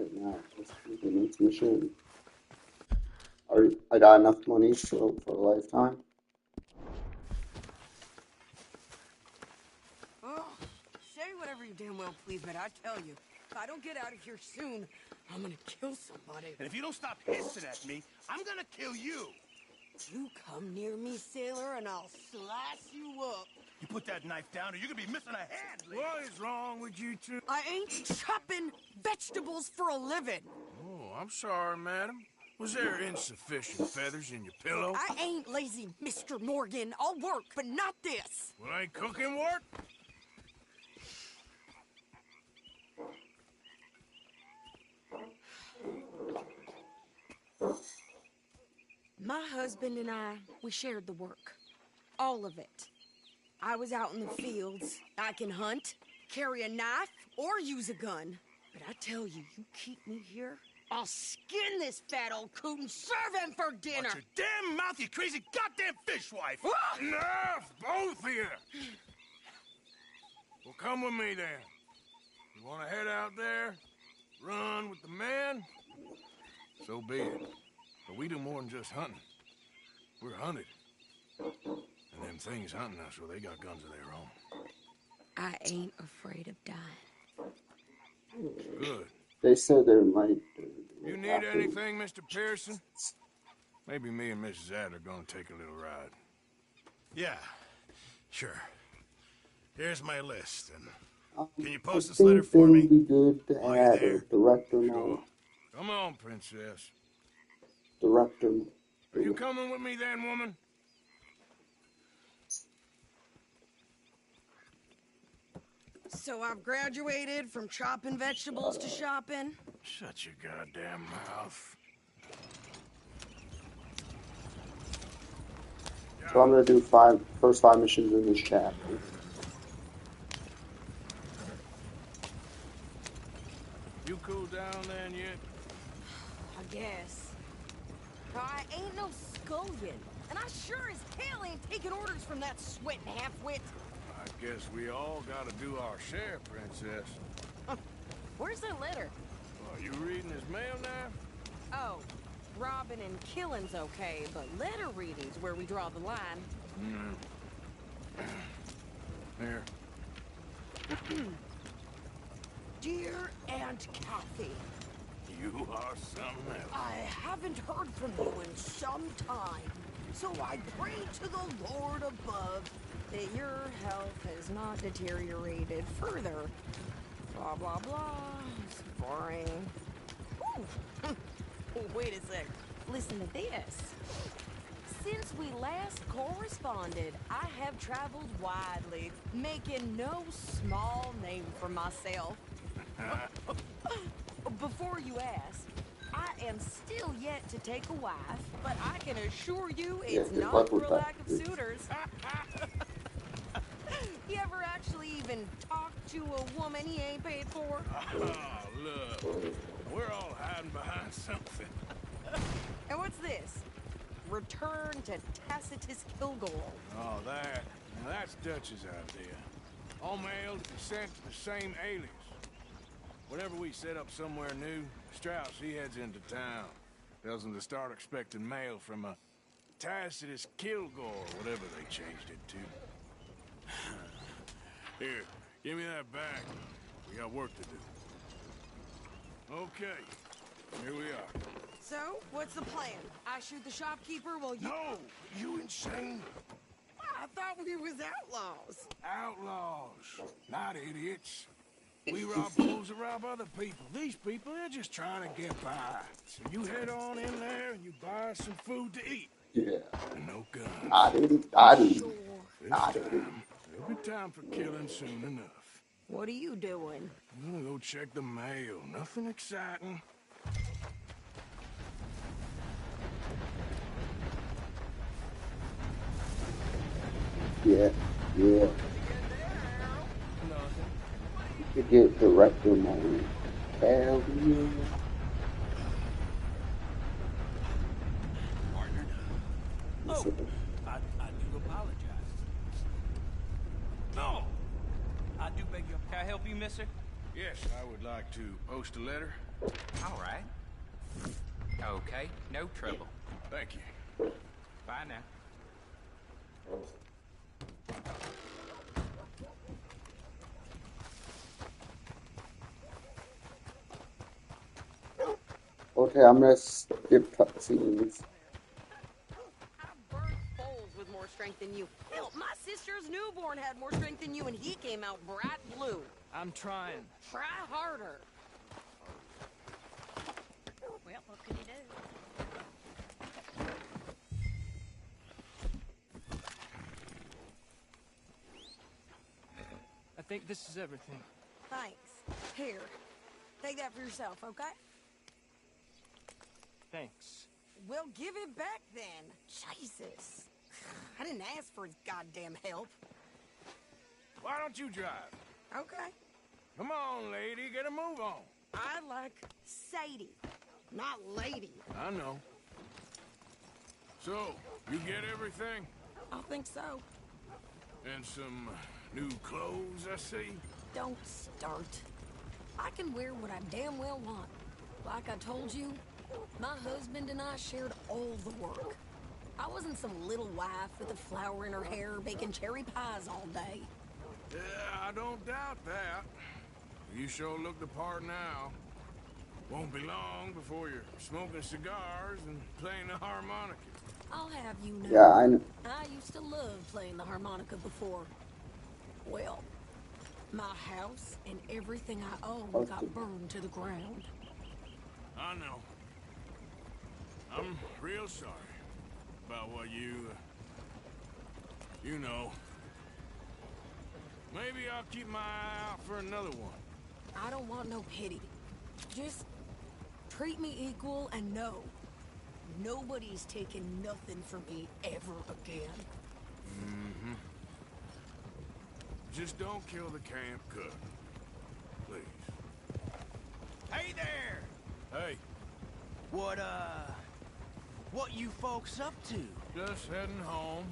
right now. Just freaking into machine. I got enough money for a lifetime. Oh, say whatever you damn well please, but I tell you, if I don't get out of here soon, I'm gonna kill somebody. And if you don't stop hissing at me, I'm gonna kill you. You come near me, sailor, and I'll slice you up. You put that knife down or you're gonna be missing a hand. What is wrong with you two? I ain't chopping vegetables for a living. Oh, I'm sorry, madam. Was there insufficient feathers in your pillow? I ain't lazy, Mr. Morgan. I'll work, but not this. Well, ain't cooking work? My husband and I, we shared the work. All of it. I was out in the fields. I can hunt, carry a knife, or use a gun. But I tell you, you keep me here, I'll skin this fat old coot and serve him for dinner. Watch your damn mouth, you crazy goddamn fishwife! Enough, both of you! Well, come with me then. You want to head out there, run with the men? So be it. But we do more than just hunting. We're hunted. And them things hunting us, well, they got guns of their own. I ain't afraid of dying. Good. They said there might. You need anything, Mr. Pearson? Maybe me and Mrs. Adler gonna take a little ride. Yeah, sure. Here's my list, and can you I post this think letter it for would me? be good to While you're add a there? director Sure. mode. Come on, princess. Director. Are you coming with me then, woman? So I've graduated from chopping vegetables to shopping. Shut your goddamn mouth. So I'm gonna do first five missions in this chapter. You cool down then yet? I guess. I ain't no scullion, and I sure as hell ain't taking orders from that sweating half-wit. I guess we all gotta do our share, princess. Where's that letter? Are you reading his mail now? Oh, robbing and killing's okay, but letter reading's where we draw the line. Here. Dear Aunt Kathy, You are something else. I haven't heard from you in some time, so I pray to the Lord above that your health has not deteriorated further. Blah, blah, blah. It's boring. Ooh. Oh, wait a sec. Listen to this. Since we last corresponded, I have traveled widely, making no small name for myself. Before you ask, I am still yet to take a wife, but I can assure you it's good not luck for with a that. lack of suitors. You ever actually even talk to a woman he ain't paid for? Oh, look. We're all hiding behind something. And what's this? Return to Tacitus Kilgore. Oh, that. Now, that's Dutch's idea. All mail to be sent to the same alias. Whenever we set up somewhere new, Strauss, he heads into town. Tells them to start expecting mail from a Tacitus Kilgore, whatever they changed it to. Here, give me that bag. We got work to do. Okay, here we are. So, what's the plan? I shoot the shopkeeper while you... No! You insane? I thought we was outlaws. Outlaws, not idiots. We rob fools that rob other people. These people, they're just trying to get by. So you head on in there and you buy some food to eat. Yeah. And no guns. I didn't. This time, there'll be time for killing soon enough. What are you doing? I'm gonna go check the mail. Nothing exciting. Yeah. You could get director mode. Hell yeah. Oh, I do apologize. No! I do beg your... Can I help you, mister? Yes, I would like to post a letter. All right. Okay, no trouble. Thank you. Bye now. Okay, I'm gonna skip cutscenes. I burned bowls with more strength than you. Hell, my sister's newborn had more strength than you, and he came out bright blue. I'm trying. Try harder. Well, what could he do? I think this is everything. Thanks. Here, take that for yourself, okay? Thanks. Well, give it back then. Jesus. I didn't ask for his goddamn help. Why don't you drive? Okay. Come on, lady, get a move on. I like Sadie, not lady. I know. So, you get everything? I think so. And some new clothes, I see? Don't start. I can wear what I damn well want. Like I told you, my husband and I shared all the work. I wasn't some little wife with a flower in her hair baking cherry pies all day. Yeah, I don't doubt that. You sure look the part now. Won't be long before you're smoking cigars and playing the harmonica. I'll have you know. Yeah, I used to love playing the harmonica before. Well, my house and everything I own got burned to the ground. I know. I'm real sorry about what you know. Maybe I'll keep my eye out for another one. I don't want no pity. Just treat me equal and know nobody's taking nothing from me ever again. Mm-hmm. Just don't kill the camp cook. Please. Hey there! Hey, What you folks up to? just heading home.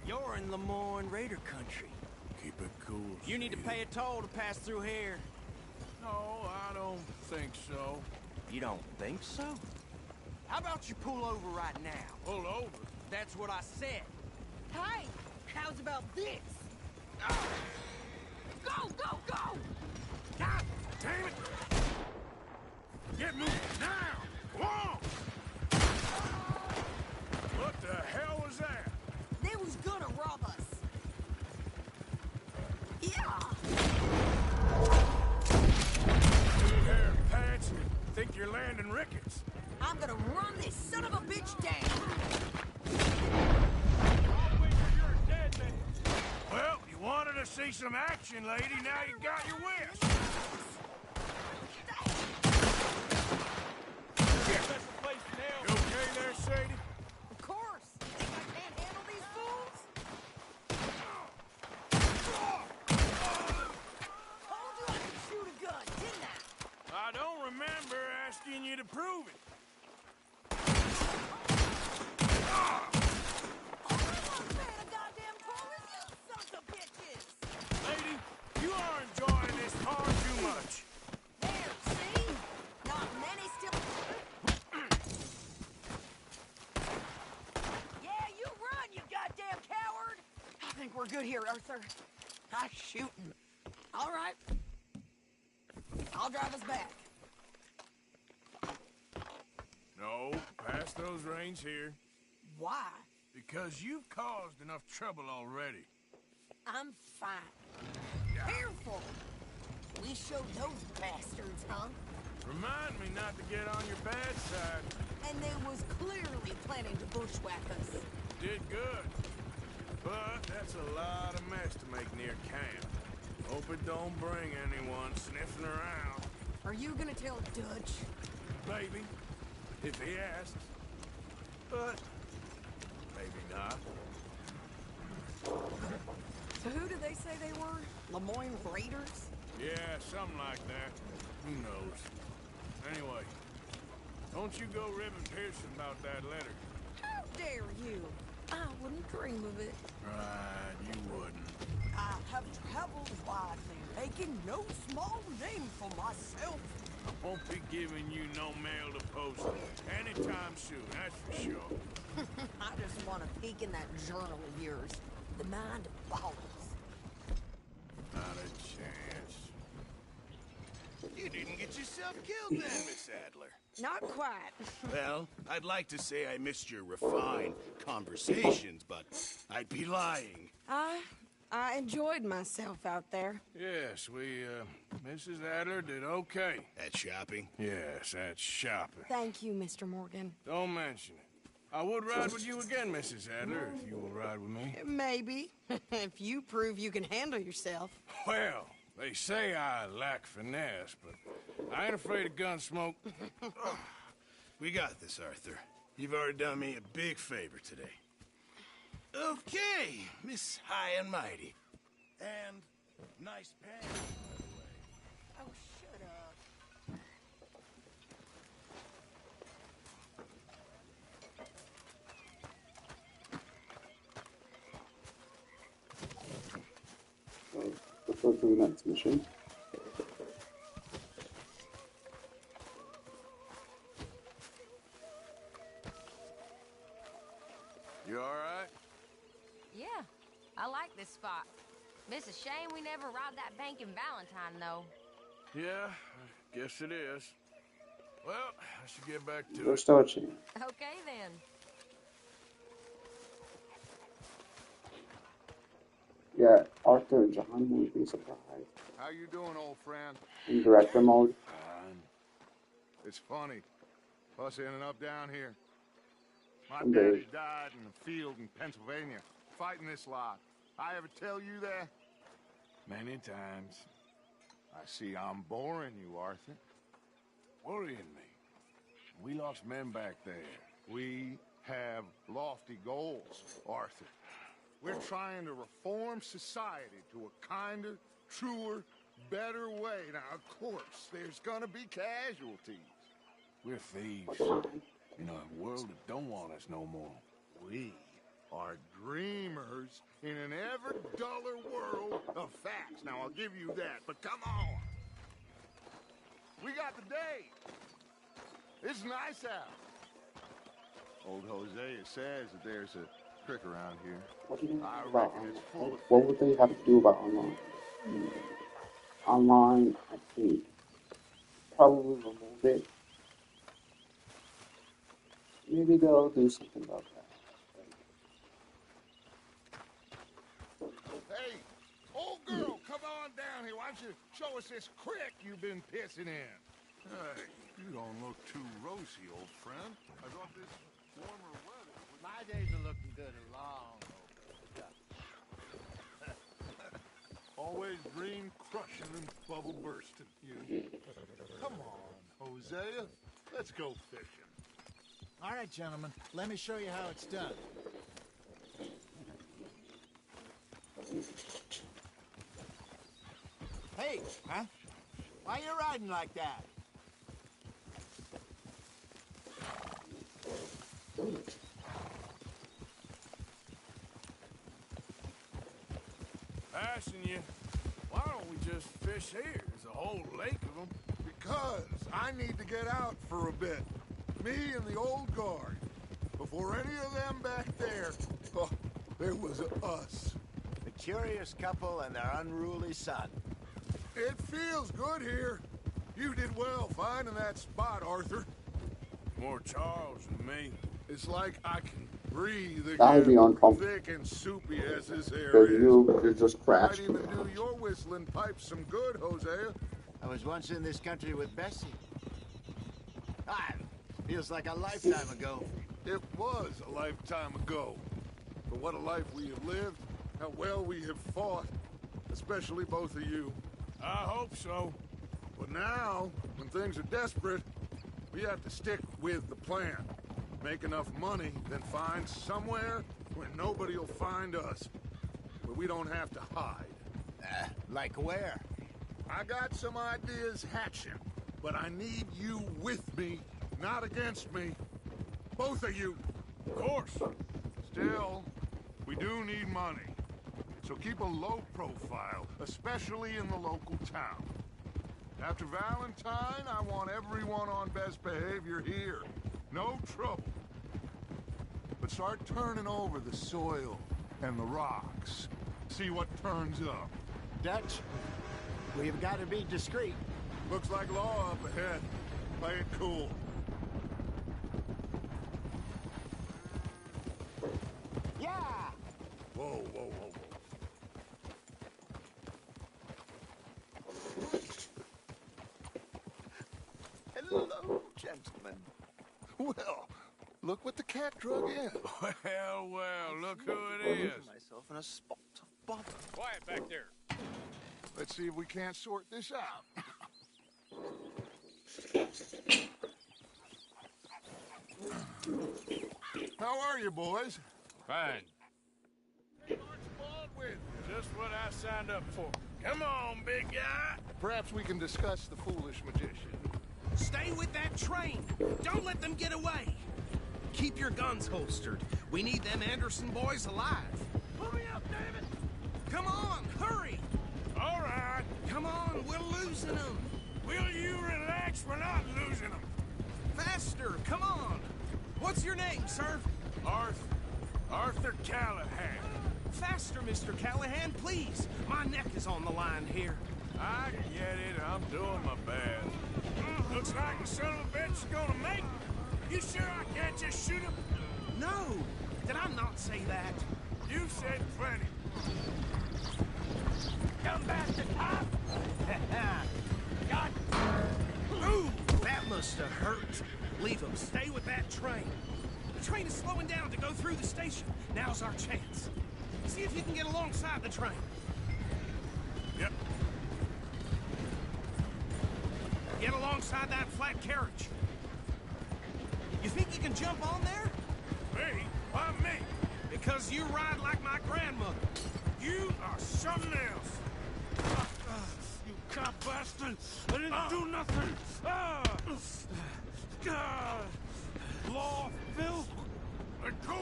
You're in Lemoyne Raider country. Keep it cool. You need to Sadie. pay a toll to pass through here. No, I don't think so. You don't think so? How about you pull over right now? Pull over. That's what I said. Hey, how's about this? Go, go, go! God damn it! Get moving now! Come on! What the hell was that? They was gonna rob us. Yeah! Good hair, pants. Think you're landing Ricketts. I'm gonna run this son of a bitch down. Well, you wanted to see some action, lady. Now you got your wish. That's the place now. You okay there, Sadie? Of course. Think I can't handle these fools? Told you I could shoot a gun, didn't I? I don't remember asking you to prove it. Lady, you are enjoying this car too much. There, see? Not many still... Yeah, you run, you goddamn coward! I think we're good here, Arthur. I'm shooting. All right. I'll drive us back. No, pass those reins here. Why? Because you've caused enough trouble already. I'm fine. Careful! We showed those bastards, huh? Remind me not to get on your bad side. And they was clearly planning to bushwhack us. Did good. But that's a lot of mess to make near camp. Hope it don't bring anyone sniffing around. Are you gonna tell Dutch? Maybe. If he asks. But maybe not. So who did they say they were? Lemoyne Raiders? Yeah, something like that. Who knows? Anyway, don't you go ribbing Pearson about that letter. How dare you? I wouldn't dream of it. Right, you wouldn't. I have traveled widely, making no small name for myself. I won't be giving you no mail to post anytime soon, that's for sure. I just want to peek in that journal of yours. The mind follows. Not a chance. You didn't get yourself killed then, Miss Adler. Not quite. Well, I'd like to say I missed your refined conversations, but I'd be lying. I enjoyed myself out there. Yes, Mrs. Adler did okay. At shopping? Yes, that's shopping. Thank you, Mr. Morgan. Don't mention it. I would ride with you again, Mrs. Adler, if you will ride with me. Maybe. If you prove you can handle yourself. Well, they say I lack finesse, but I ain't afraid of gun smoke. We got this, Arthur. You've already done me a big favor today. Okay, Miss High and Mighty. And nice pants, by the way. Oh, shut up. Let's go to the next mission. You all right? Yeah, I like this spot. It's a shame we never robbed that bank in Valentine, though. Yeah, I guess it is. Well, I should get back to We're it. starting. Okay, then. Yeah, Arthur and John won't be surprised. How you doing, old friend? In director mode. It's funny. Us ending up down here. My Okay. daddy died in a field in Pennsylvania, fighting this lot. I ever tell you that? Many times. I see I'm boring you, Arthur. Worrying me. We lost men back there. We have lofty goals, Arthur. We're trying to reform society to a kinder, truer, better way. Now, of course, there's gonna be casualties. We're thieves. In a world that don't want us no more. We are dreamers in an ever duller world of facts. Now, I'll give you that, but come on. We got the day. It's nice out. Old Hosea says that there's a trick around here. What do you know I about reckon it's full online? of What would they have to do about online? Online, I think. Probably remove it. Maybe they'll do something about that. Hey, old girl, come on down here. Why don't you show us this creek you've been pissing in? Hey, you don't look too rosy, old friend. I thought this warmer weather would... My days are looking good along. Always dream crushing and bubble bursting, you. Come on, Hosea. Let's go fishing. All right, gentlemen, let me show you how it's done. Hey, huh? Why you riding like that? Asking you, why don't we just fish here? There's a whole lake of them. Because I need to get out for a bit. Me and the old guard. Before any of them back there, oh, there was us. The curious couple and their unruly son. It feels good here. You did well finding that spot, Arthur. More Charles than me. It's like I can breathe That would be again, uncomfortable. thick and soupy as this air Because is. you could just crash. Might even do your whistling pipes some good, Hosea. I was once in this country with Bessie. Ah, feels like a lifetime ago. It was a lifetime ago. But what a life we have lived, how well we have fought, especially both of you. I hope so. But now, when things are desperate, we have to stick with the plan. Make enough money, then find somewhere where nobody will find us. Where we don't have to hide. Like where? I got some ideas hatching, but I need you with me, not against me. Both of you. Of course. Still, we do need money. so keep a low profile, especially in the local town. After Valentine, I want everyone on best behavior here. No trouble. But start turning over the soil and the rocks. See what turns up. Dutch, we've got to be discreet. Looks like law up ahead. Play it cool. Yeah! Whoa, whoa, whoa, whoa. Hello, gentlemen. Well, look what the cat drug in. Well, well, look who it is. Myself in a spot of bother. Quiet back there. Let's see if we can't sort this out. How are you, boys? Fine. Just what I signed up for. Come on, big guy. Perhaps we can discuss the foolish magician. Stay with that train. Don't let them get away. Keep your guns holstered. We need them Anderson boys alive. Pull me up, David. Come on, hurry. All right. Come on, we're losing them. Will you relax? We're not losing them. Faster, come on. What's your name, sir? Arthur Callahan. Faster, Mr. Callahan, please. My neck is on the line here. I get it. I'm doing my best. Looks like the son of a bitch is gonna make it. You sure I can't just shoot him? No. Did I not say that? You said plenty. Come back to top. God. Ooh, that must have hurt. Leave them. Stay with that train. The train is slowing down to go through the station. Now's our chance. See if you can get alongside the train. Yep. Get alongside that flat carriage. You think you can jump on there? Me? Why me? Because you ride like my grandmother. You are something else. You cop bastard! I didn't do nothing! Law, Phil! Let go!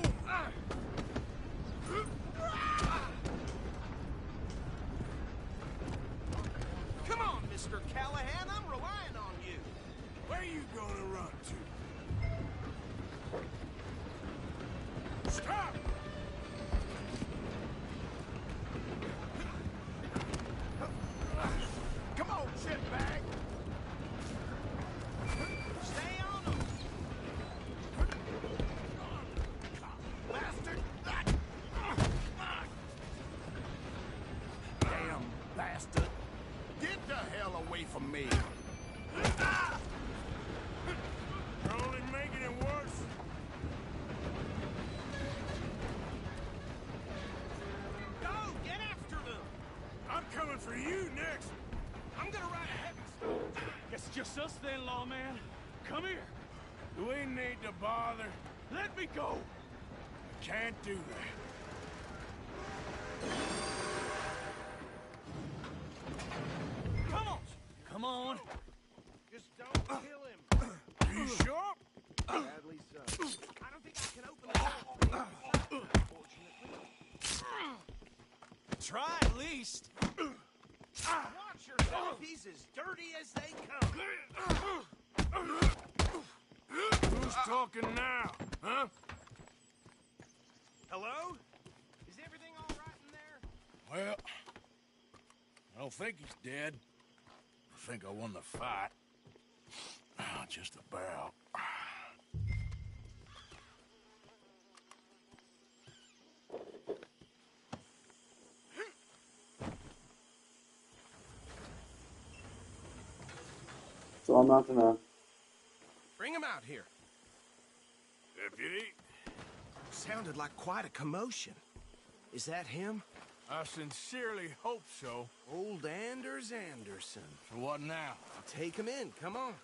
Come on, Mr. Callahan, I'm relying on you. Where you gonna run to? Stop! Come on, shitbag! Stay on them. Bastard! Damn bastard. Get the hell away from me! You're only making it worse. Go, get after them. I'm coming for you next. I'm gonna ride ahead and stop. Guess it's just us then, lawman. Come here. We need to bother. Let me go. Can't do that. Come on. Come on. Just don't kill him. Are you sure? Sadly so. I don't think I can open the door. Unfortunately. Try at least. Watch yourself. He's as dirty as they come. Who's talking now? Huh? Hello? Is everything all right in there? Well, I don't think he's dead. I think I won the fight. Just about. So I'm not gonna. Bring him out here. Deputy, Sounded like quite a commotion. Is that him? I sincerely hope so. Old Anders Anderson. So what now? Take him in, come on.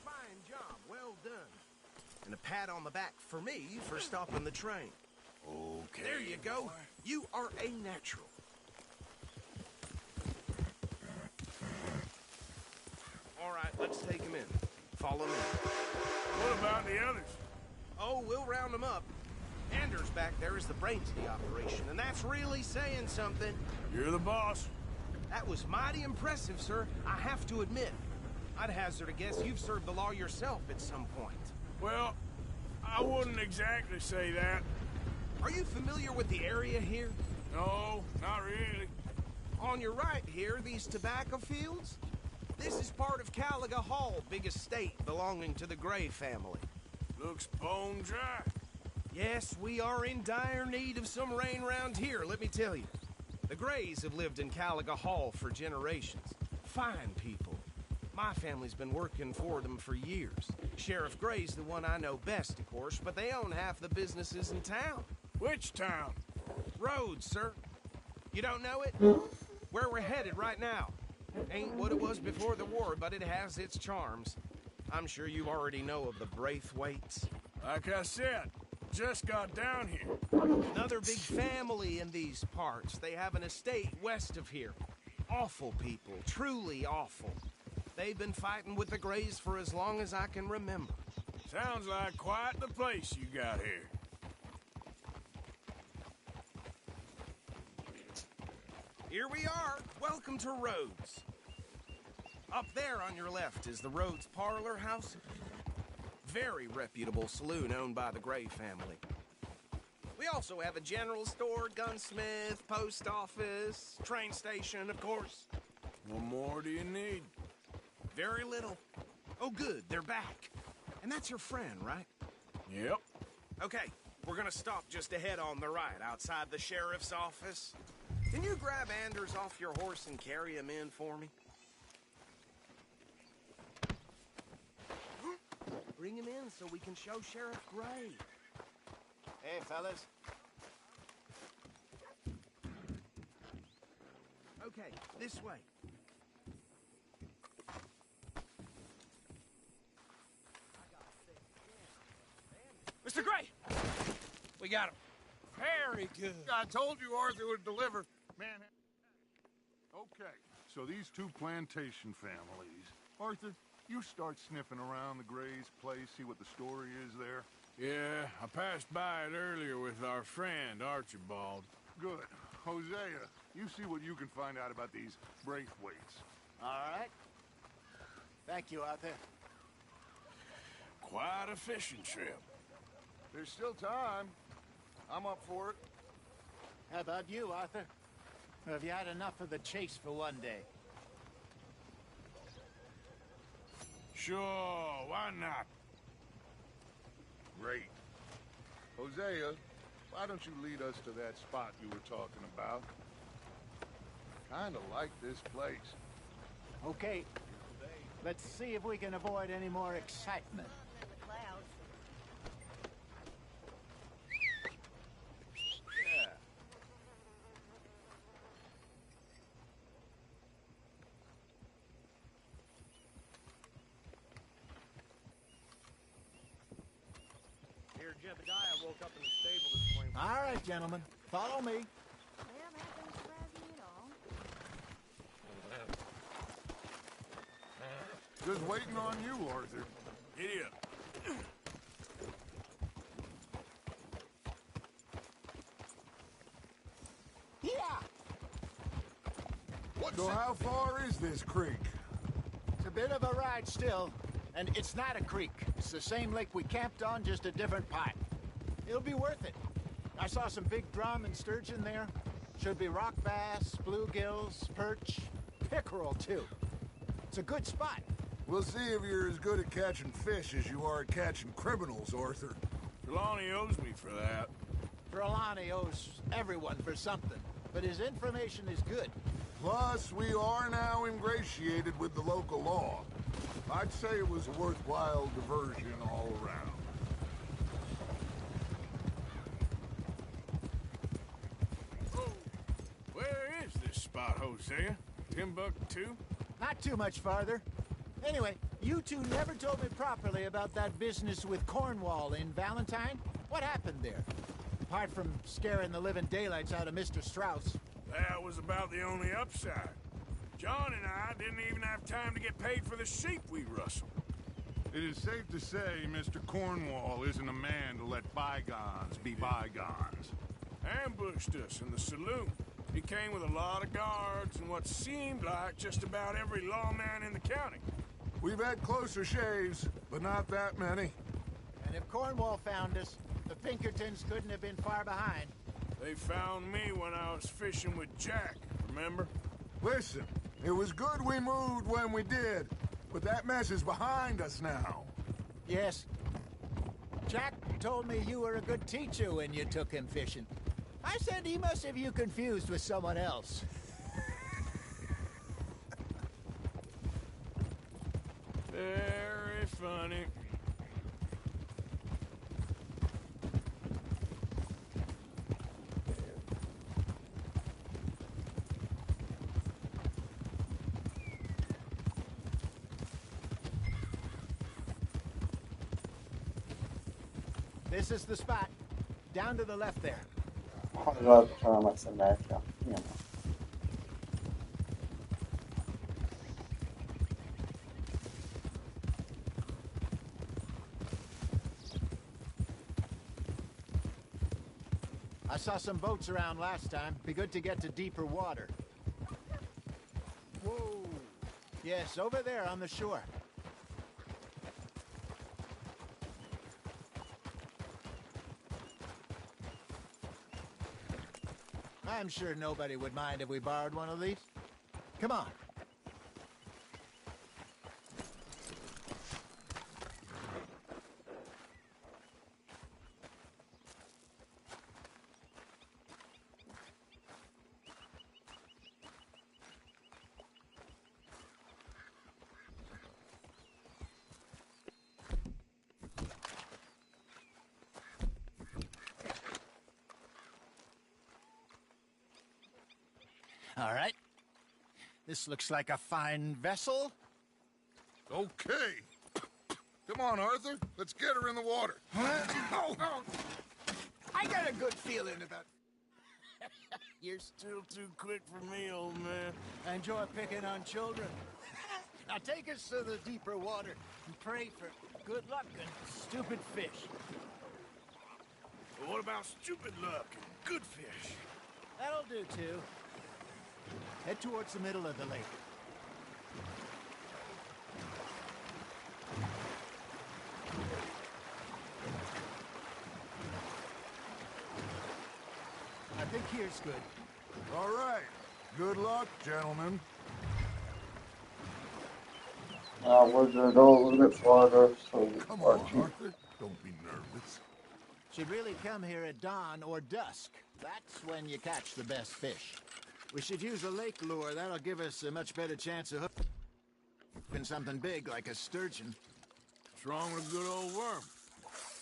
Fine job, well done. And a pat on the back for me for stopping the train. Okay. There you go. You are a natural. All right, let's take him in. Follow me. What about the others? Oh, we'll round them up. Anders back there is the brains of the operation, and that's really saying something. You're the boss. That was mighty impressive, sir. I have to admit. I'd hazard a guess you've served the law yourself at some point. Well, I wouldn't exactly say that. Are you familiar with the area here? No, not really. On your right here, these tobacco fields? This is part of Caliga Hall, big estate belonging to the Gray family. Looks bone dry. Yes, we are in dire need of some rain round here, let me tell you. The Grays have lived in Caliga Hall for generations. Fine people. My family's been working for them for years. Sheriff Gray's the one I know best, of course, but they own half the businesses in town. Which town? Rhodes, sir. You don't know it? Where we're headed right now. Ain't what it was before the war, but it has its charms. I'm sure you already know of the Braithwaites. Like I said, just got down here. Another big family in these parts. They have an estate west of here. Awful people, truly awful. They've been fighting with the Grays for as long as I can remember. Sounds like quite the place you got here. Here we are. Welcome to Rhodes. Up there on your left is the Rhodes Parlor House. Very reputable saloon owned by the Gray family. We also have a general store, gunsmith, post office, train station, of course. What more do you need? Very little. Oh, good, they're back. And that's your friend, right? Yep. Okay, we're gonna stop just ahead on the right, outside the sheriff's office. Can you grab Anders off your horse and carry him in for me? Bring him in so we can show Sheriff Gray. Hey, fellas. Okay, this way. Mr. Gray! We got him. Very good. I told you Arthur would deliver. Man. Okay, so these two plantation families. Arthur, you start sniffing around the Gray's place, see what the story is there. Yeah, I passed by it earlier with our friend, Archibald. Good. Hosea, you see what you can find out about these Braithwaites. All right. Thank you, Arthur. Quite a fishing trip. There's still time. I'm up for it. How about you, Arthur? Or have you had enough of the chase for one day? Sure, why not? Great. Hosea, why don't you lead us to that spot you were talking about? Kinda like this place. Okay. Let's see if we can avoid any more excitement. Yeah. Here, Jebediah woke up in the stable this morning. All right, gentlemen. Follow me. Well, that don't surprise me at all. Just waiting on you, Arthur. Idiot. Yeah! So how far is this creek? It's a bit of a ride still, and it's not a creek. It's the same lake we camped on, just a different part. It'll be worth it. I saw some big drum and sturgeon there. Should be rock bass, bluegills, perch, pickerel too. It's a good spot. We'll see if you're as good at catching fish as you are at catching criminals, Arthur. Trelawney owes me for that. Trelawney owes everyone for something, but his information is good. Plus, we are now ingratiated with the local law. I'd say it was a worthwhile diversion all around. Oh, where is this spot, Hosea? Timbuktu? Not too much farther. Anyway, you two never told me properly about that business with Cornwall in Valentine. What happened there? Apart from scaring the living daylights out of Mr. Strauss. That was about the only upside. John and I didn't even have time to get paid for the sheep we rustled. It is safe to say Mr. Cornwall isn't a man to let bygones be bygones. Ambushed us in the saloon. He came with a lot of guards and what seemed like just about every lawman in the county. We've had closer shaves, but not that many. And if Cornwall found us, the Pinkertons couldn't have been far behind. They found me when I was fishing with Jack, remember? Listen, it was good we moved when we did, but that mess is behind us now. Yes. Jack told me you were a good teacher when you took him fishing. I said he must have you confused with someone else. Very funny. This is the spot. Down to the left there. Chodź, trzeba Macemecia. Nie ma. I saw some boats around last time. Be good to get to deeper water. Whoa. Yes, over there on the shore. I'm sure nobody would mind if we borrowed one of these. Come on. All right. This looks like a fine vessel. Okay. Come on, Arthur. Let's get her in the water. Oh. I got a good feeling about... You're still too quick for me, old man. I enjoy picking on children. Now take us to the deeper water and pray for good luck and stupid fish. But what about stupid luck and good fish? That'll do, too. Head towards the middle of the lake. I think here's good. All right. Good luck, gentlemen. We're gonna go a little bit farther, so Come our on, Arthur. Don't be nervous. Should really come here at dawn or dusk. That's when you catch the best fish. We should use a lake lure. That'll give us a much better chance of hooking something big like a sturgeon. What's wrong with a good old worm?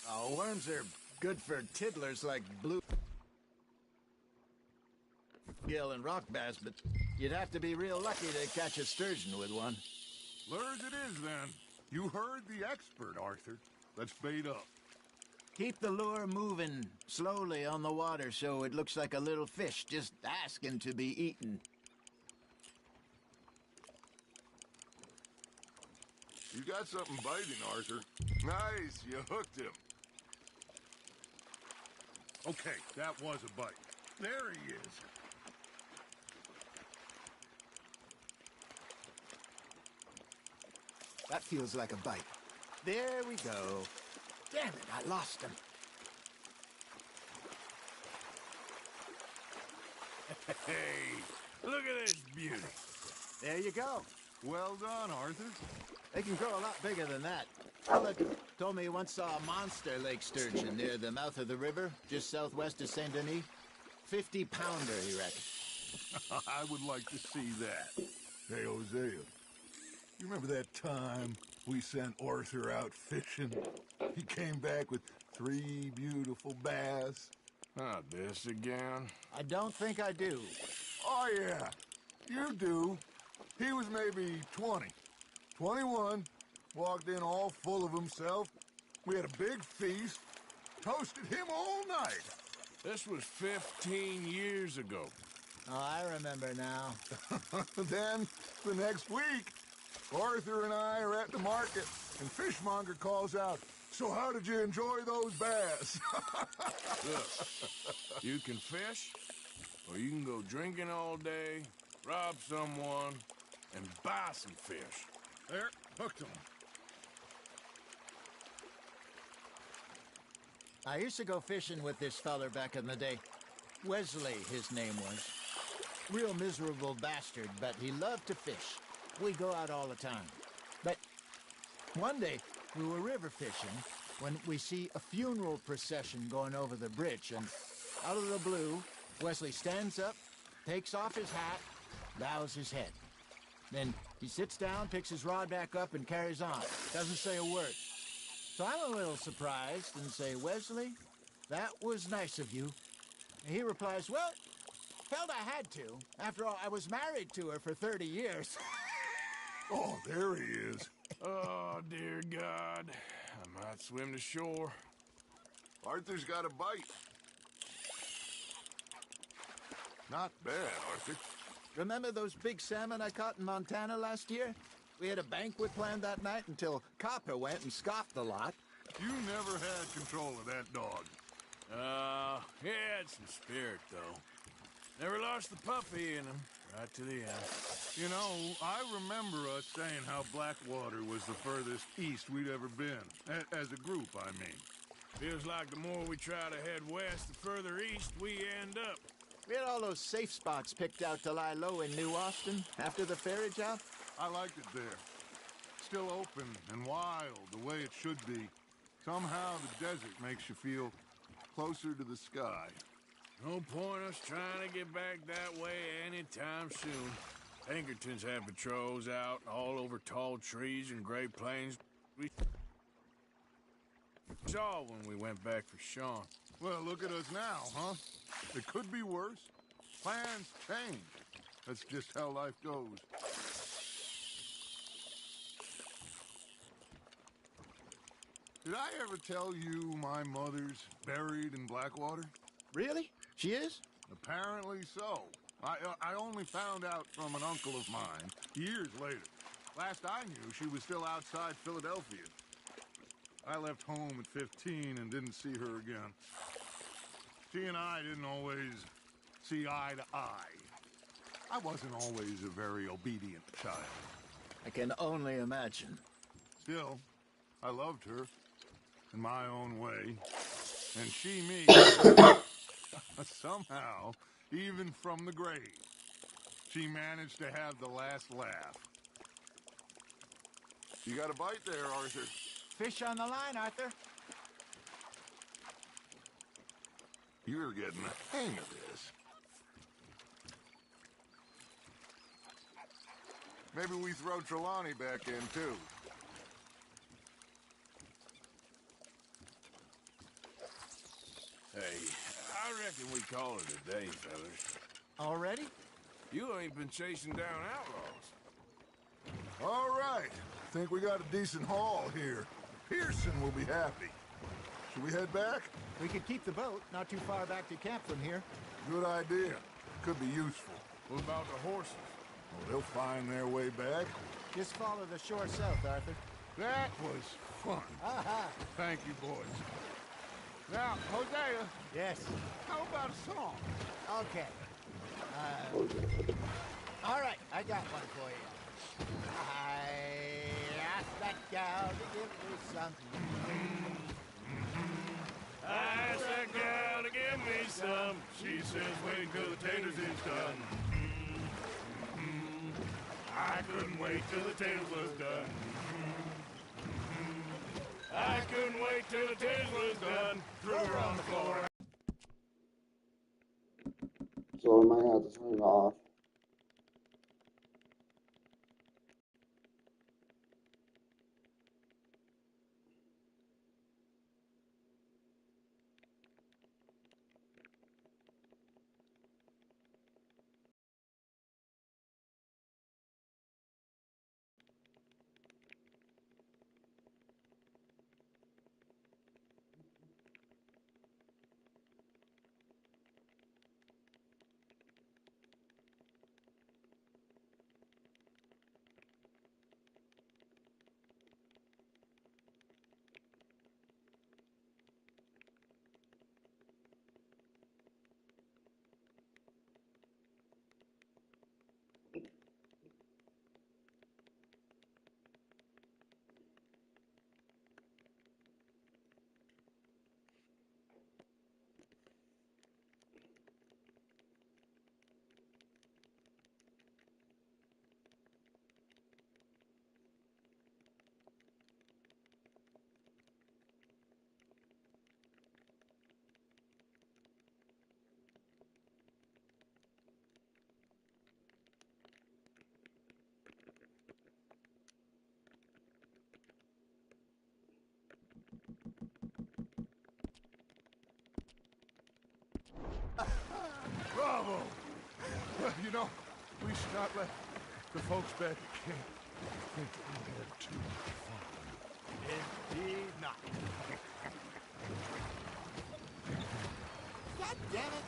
Oh, worms are good for tiddlers like bluegill and rock bass, but you'd have to be real lucky to catch a sturgeon with one. Lures it is, then. You heard the expert, Arthur. Let's bait up. Keep the lure moving slowly on the water so it looks like a little fish just asking to be eaten. You got something biting, Arthur. Nice, you hooked him. Okay, that was a bite. There he is. That feels like a bite. There we go. Damn it, I lost him. Hey, look at this beauty. There you go. Well done, Arthur. They can grow a lot bigger than that. Fella told me he once saw a monster lake sturgeon near the mouth of the river, just southwest of Saint Denis. 50-pounder, he reckons. I would like to see that. Hey, Hosea, you remember that time we sent Arthur out fishing? He came back with 3 beautiful bass. Not this again. I don't think I do. Oh, yeah, you do. He was maybe 20, 21, walked in all full of himself. We had a big feast, toasted him all night. This was 15 years ago. Oh, I remember now. Then, the next week, Arthur and I are at the market, and Fishmonger calls out, "So how did you enjoy those bass?" Look, you can fish, or you can go drinking all day, rob someone, and buy some fish. There, hooked them. I used to go fishing with this feller back in the day. Wesley, his name was. Real miserable bastard, but he loved to fish. We go out all the time. But one day, we were river fishing when we see a funeral procession going over the bridge, and out of the blue, Wesley stands up, takes off his hat, bows his head. Then he sits down, picks his rod back up, and carries on. Doesn't say a word. So I'm a little surprised and say, "Wesley, that was nice of you." And he replies, "Well, felt I had to. After all, I was married to her for 30 years. Oh, there he is. Oh, dear God. I might swim to shore. Arthur's got a bite. Not bad, Arthur. Remember those big salmon I caught in Montana last year? We had a banquet planned that night until Copper went and scoffed the lot. You never had control of that dog. He had some spirit, though. Never lost the puppy in him, right to the end. You know, I remember us saying how Blackwater was the furthest east we'd ever been. As a group, I mean. Feels like the more we try to head west, the further east we end up. We had all those safe spots picked out to lie low in New Austin after the ferry job. I liked it there. Still open and wild, the way it should be. Somehow the desert makes you feel closer to the sky. No point us trying to get back that way anytime soon. Pinkertons had patrols out all over tall trees and Great Plains. We saw when we went back for Sean. Well, look at us now, huh? It could be worse. Plans change. That's just how life goes. Did I ever tell you my mother's buried in Blackwater? Really? She is? Apparently so. I only found out from an uncle of mine years later. Last I knew, she was still outside Philadelphia. I left home at 15 and didn't see her again. She and I didn't always see eye to eye. I wasn't always a very obedient child. I can only imagine. Still, I loved her in my own way. And she me. Somehow, even from the grave, she managed to have the last laugh. You got a bite there, Arthur. Fish on the line, Arthur. You're getting the hang of this. Maybe we throw Trelawney back in, too. Hey, I reckon we call it a day, fellas. Already? You ain't been chasing down outlaws. All right. Think we got a decent haul here. Pearson will be happy. Should we head back? We could keep the boat not too far back to camp from here. Good idea. Could be useful. What about the horses? Well, they'll find their way back. Just follow the shore south, Arthur. That was fun. Aha! Thank you, boys. Now, Hosea, Yes. how about a song? Okay. All right, I got one for you. I asked that gal to give me something. I asked that gal to give me some. She says, wait till the taters is done. I couldn't wait till the taters was done. I couldn't wait till the taters was done. Threw her on the floor. So I might have to turn it off. Well, you know, we should not let the folks back at camp think we had too much fun. Indeed not. God damn it!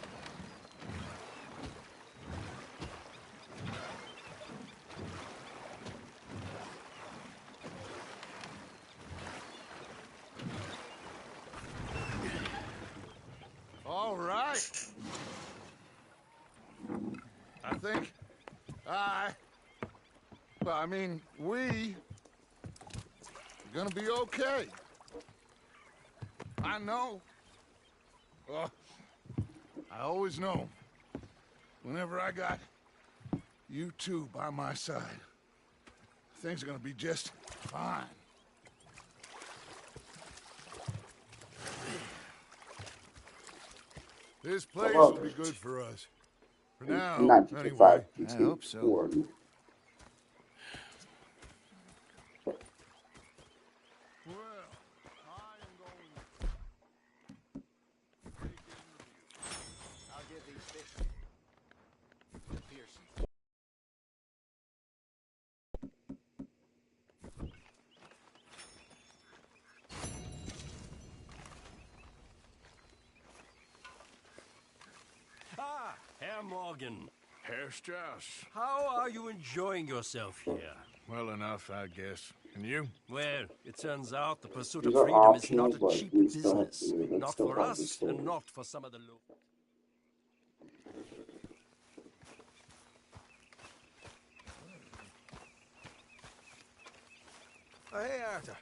All right. I think we are gonna be okay. I know. I always know. Whenever I got you two by my side, things are gonna be just fine. This place will be good for us. For now, anyway. I hope so. Well, I am going to take in review. I'll give these fish to Pearson. Ah, Herr Morgan. Herr Strauss. How are you enjoying yourself here? Well enough, I guess. And you? Well, it turns out the pursuit These of are freedom is not options, a but cheap we still have business. to- we Not still for have to us, stay. and not for some of the low. Oh, hey, Arthur.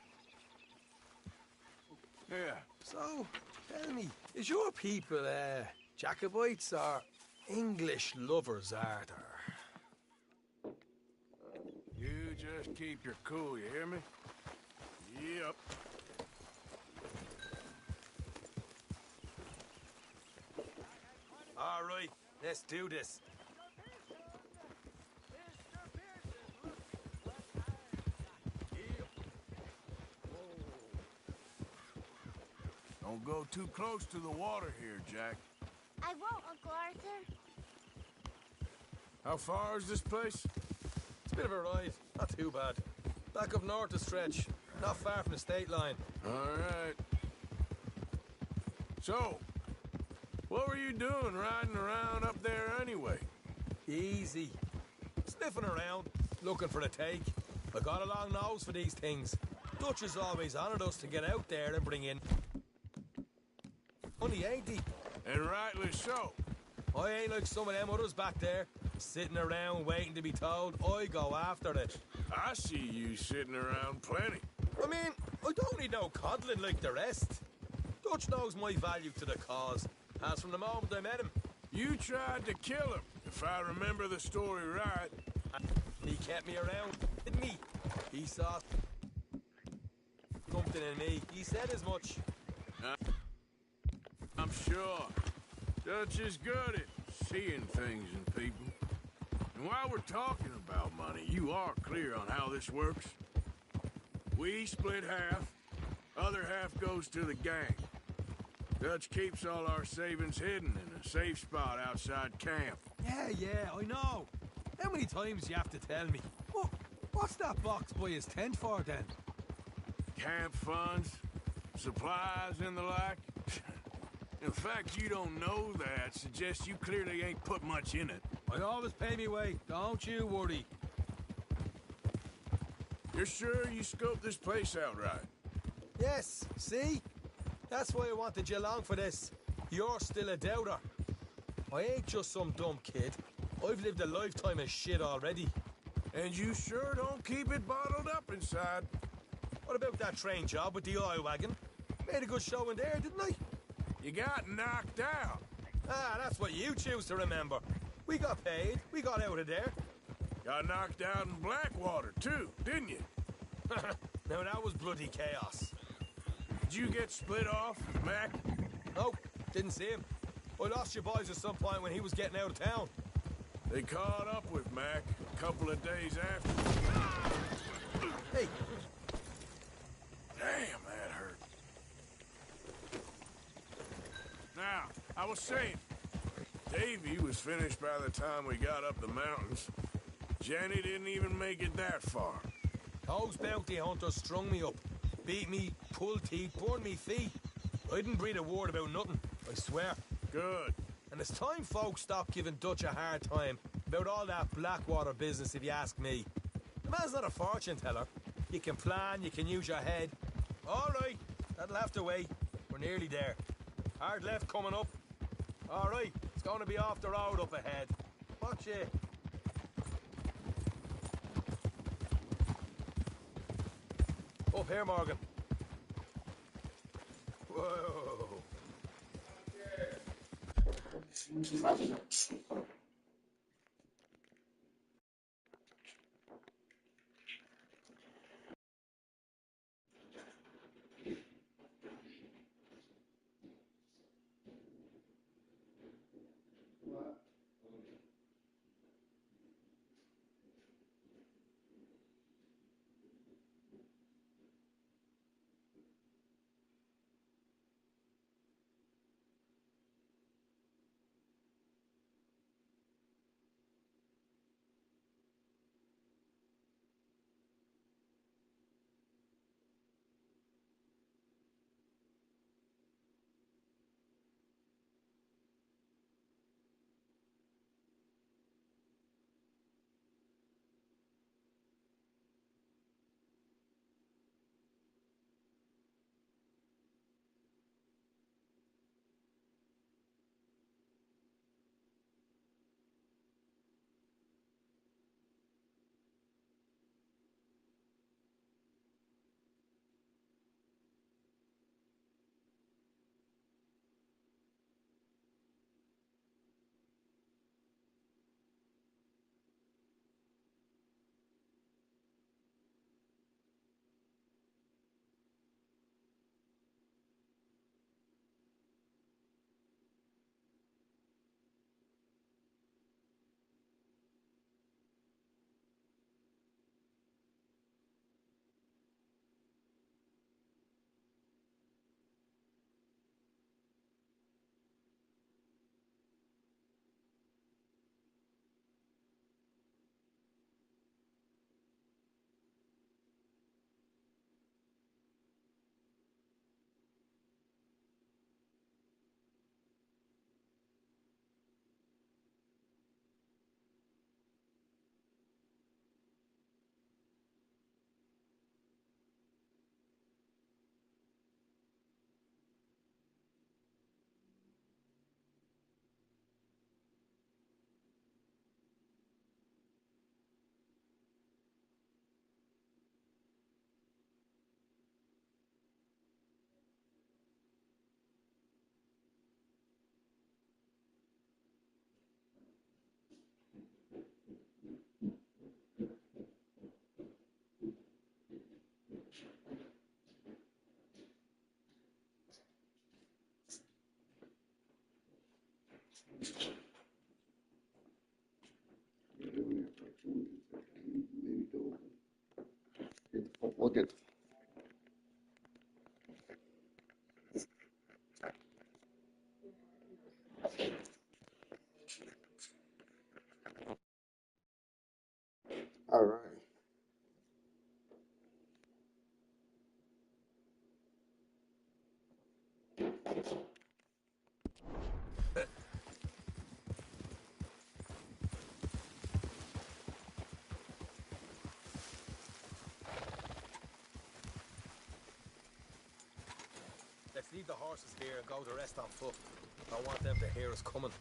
Yeah. So, tell me, is your people, Jacobites or English lovers, Arthur? You just keep your cool, you hear me? Yep. All right, let's do this. Don't go too close to the water here, Jack. I won't, Uncle Arthur. How far is this place? It's a bit of a ride, not too bad. Back up north a stretch, not far from the state line. All right. So, what were you doing riding around up there anyway? Easy. Sniffing around, looking for a take. I got a long nose for these things. Dutch has always honoured us to get out there and bring in money, ain't he? And rightly so. I ain't like some of them others back there, sitting around waiting to be told. I go after it. I see you sitting around plenty. I mean, I don't need no coddling like the rest. Dutch knows my value to the cause, as from the moment I met him. You tried to kill him, if I remember the story right. He kept me around, didn't he? He saw something in me. He said as much. I'm sure. Dutch is good at seeing things in people. And while we're talking about money, you are clear on how this works? We split half, other half goes to the gang. Dutch keeps all our savings hidden in a safe spot outside camp. Yeah, I know. How many times you have to tell me? What's that box by his tent for then? Camp funds, supplies and the like. The fact you don't know that suggests you clearly ain't put much in it. I always pay me way, don't you worry. You're sure you scoped this place out right? Yes, see? That's why I wanted you along for this. You're still a doubter. I ain't just some dumb kid. I've lived a lifetime of shit already. And you sure don't keep it bottled up inside. What about that train job with the oil wagon? Made a good show in there, didn't I? You got knocked out. Ah, that's what you choose to remember. We got paid. We got out of there. Got knocked out in Blackwater, too, didn't you? Now, that was bloody chaos. Did you get split off, Mac? Nope, didn't see him. I lost your boys at some point when he was getting out of town. They caught up with Mac a couple of days after. Hey. Damn, that hurt. Now, I was saying, Davy was finished by the time we got up the mountains. Jenny didn't even make it that far. Those bounty hunters strung me up. Beat me, pulled teeth, burned me feet. I didn't breathe a word about nothing, I swear. Good. And it's time folks stop giving Dutch a hard time about all that Blackwater business, if you ask me. The man's not a fortune teller. You can plan, you can use your head. All right, that'll have to wait. We're nearly there. Hard left coming up. All right, it's going to be off the road up ahead. Watch it. Up here, Morgan. Whoa. Look at. All right. Let's leave the horses here and go the rest on foot. I want them to hear us coming.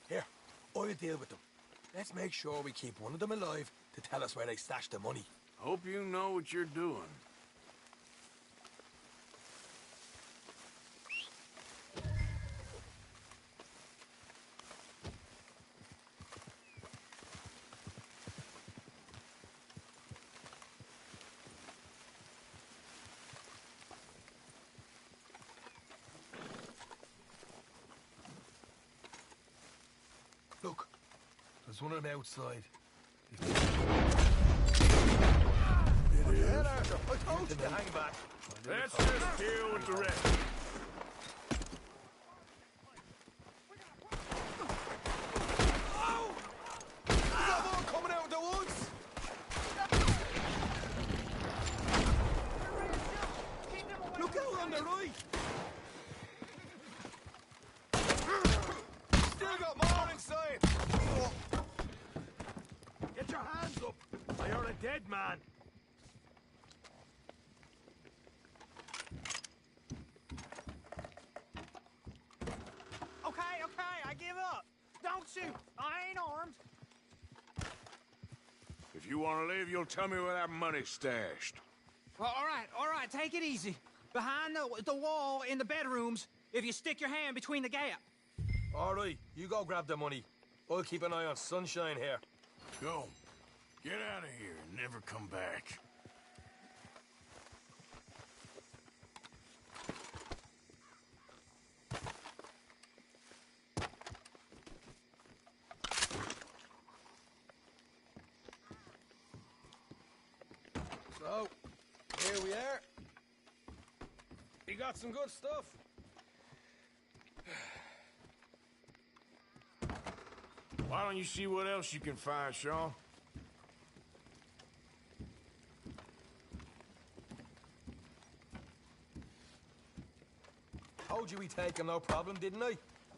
Here, I'll deal with them. Let's make sure we keep one of them alive to tell us where they stashed the money. Hope you know what you're doing. Look, there's one on the outside. I told you to hang back. Let's just deal with the rest. man. Okay, I give up. Don't shoot. I ain't armed. If you want to leave, you'll tell me where that money's stashed. Well, all right, take it easy. Behind the wall in the bedrooms, if you stick your hand between the gap. All right, you go grab the money. I'll keep an eye on Sunshine here. Go. Get out of here and never come back. So, here we are. You got some good stuff. Why don't you see what else you can find, Sean? Told you we'd take him, no problem, didn't I?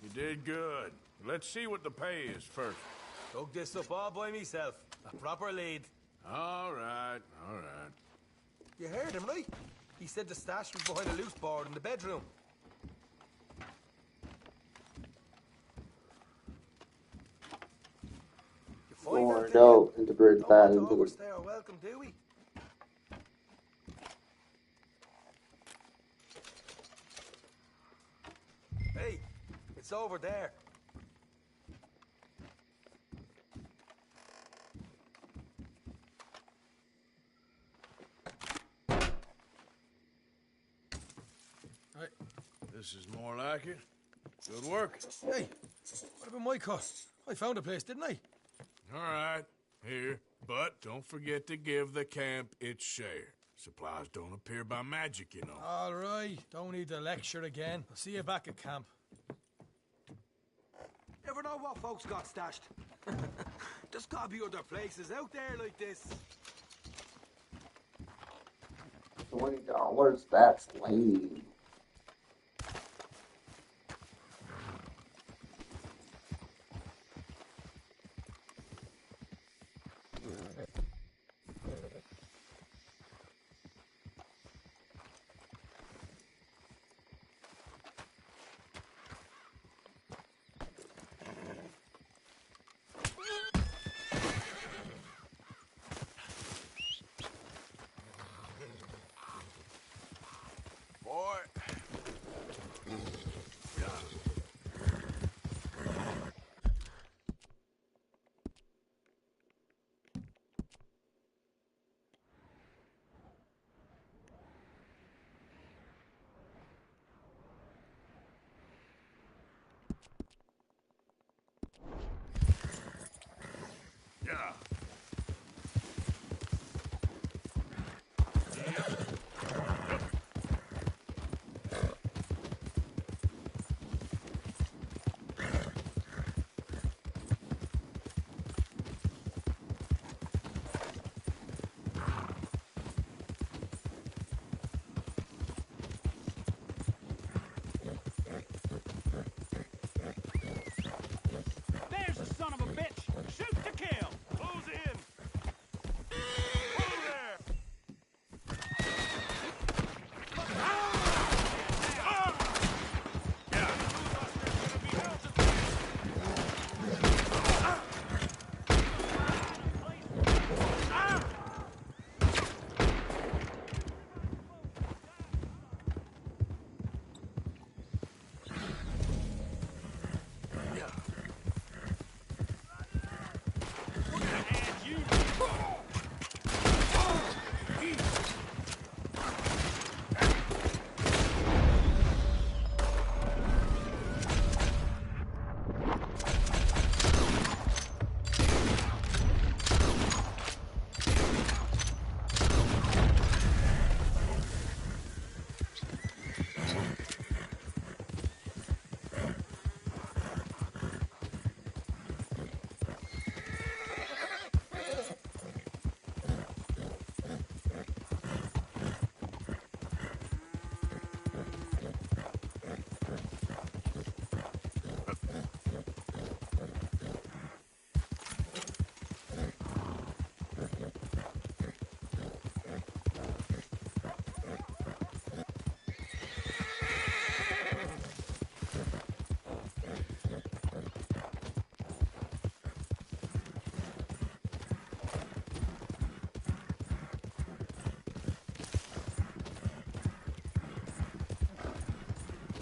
You did good. Let's see what the pay is first. Took this up all by myself. A proper lead. All right, all right. You heard him, right? He said the stash was behind a loose board in the bedroom. You find Or that, no, do you? integrate Don't that want to into the... overstay our welcome, do we? Hey, it's over there. Right. This is more like it. Good work. Hey, what about my cut? I found a place, didn't I? All right, here. But don't forget to give the camp its share. Supplies don't appear by magic, you know. All right, don't need to lecture again. I'll see you back at camp. Never know what folks got stashed. There's gotta be other places out there like this. $20, that's lame. Boy. Yeah.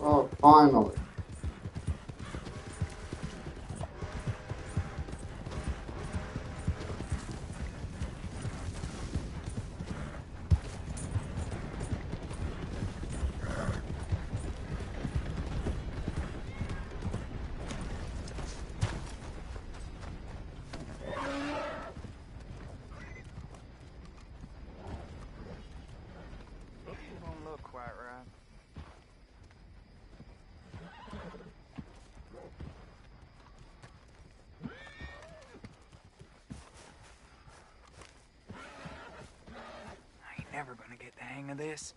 Oh, finally. Don't look quite right. I ain't never gonna get the hang of this.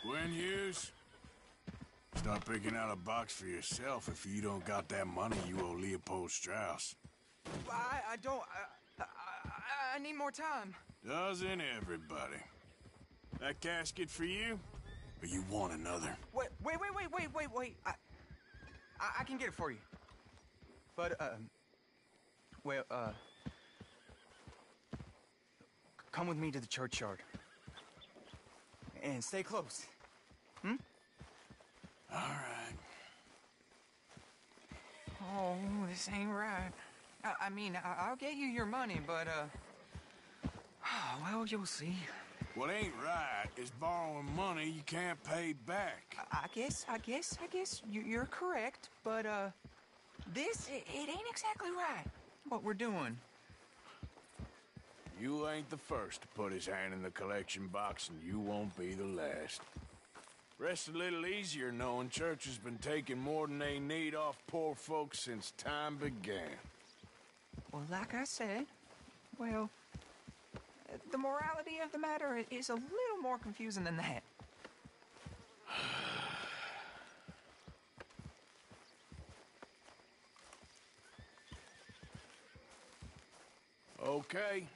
When Hughes, start picking out a box for yourself if you don't got that money you owe Leopold Strauss. I don't. I need more time. Doesn't everybody? That casket for you? Or you want another? Wait. I can get it for you. But, well, come with me to the churchyard. And stay close. Hmm? All right. Oh, this ain't right. I mean, I'll get you your money, but, well, you'll see. What ain't right is borrowing money you can't pay back. I guess you're correct, but, it ain't exactly right, what we're doing. You ain't the first to put his hand in the collection box, and you won't be the last. Rest a little easier knowing church has been taking more than they need off poor folks since time began. Well, like I said, well, the morality of the matter is a little more confusing than that. Okay.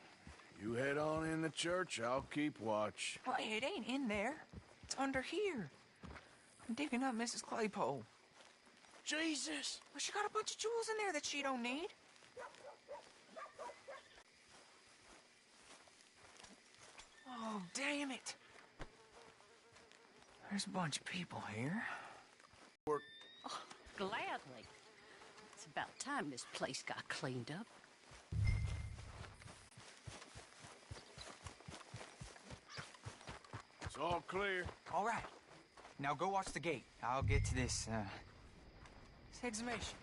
You head on in the church, I'll keep watch. Well, it ain't in there. It's under here. I'm digging up Mrs. Claypole. Jesus! Well, she got a bunch of jewels in there that she don't need. Oh, damn it. There's a bunch of people here. Oh, gladly. It's about time this place got cleaned up. It's all clear. All right. Now go watch the gate. I'll get to this exhumation.